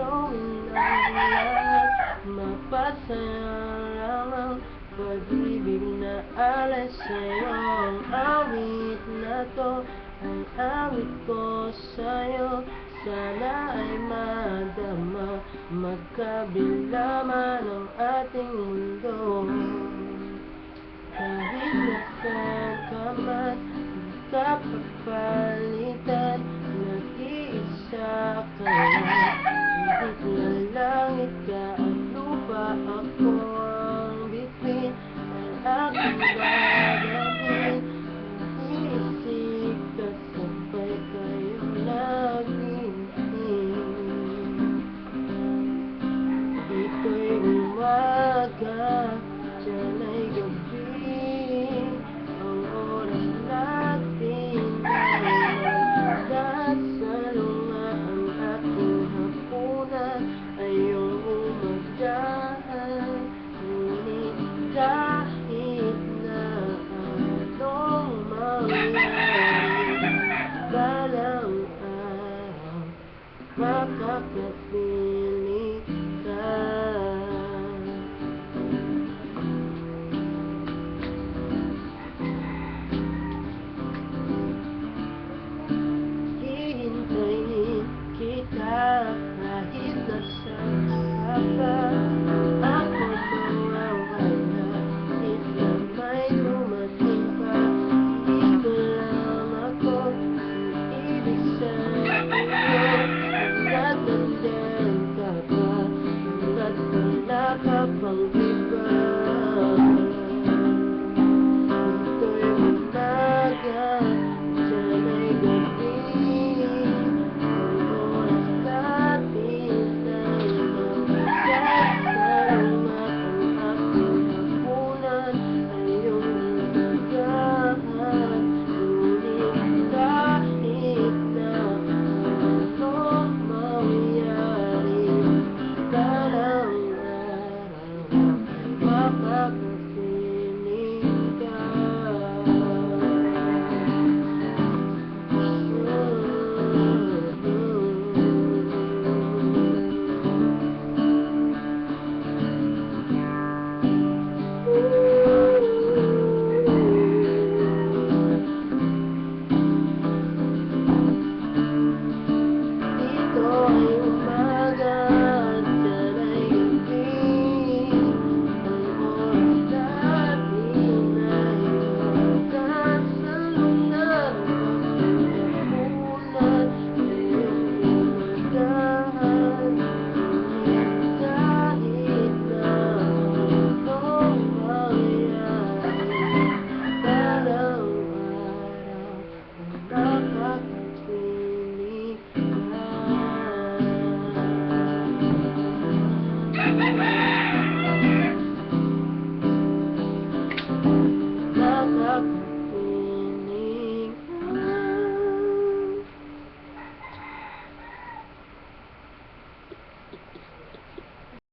gawin ang lahat, mapasaya ang pag-ibig na alay sa'yo. Ang awit na to, ang awit ko sa'yo, sana ay madama, magkabila man ang ating mundo. Kahit nasaan ka man, di ka papalitan, nag-iisa ka lang. Kahit na langit ka at lupa, ako ang bituin, ang aking dadalhin. Isip ka, sabay kayo naghihintay. Dito'y umaga, diyan ay gabi, ang oras natin ay magdasalo nga. Ang aking hapunan ay iyong umagahan, ngunit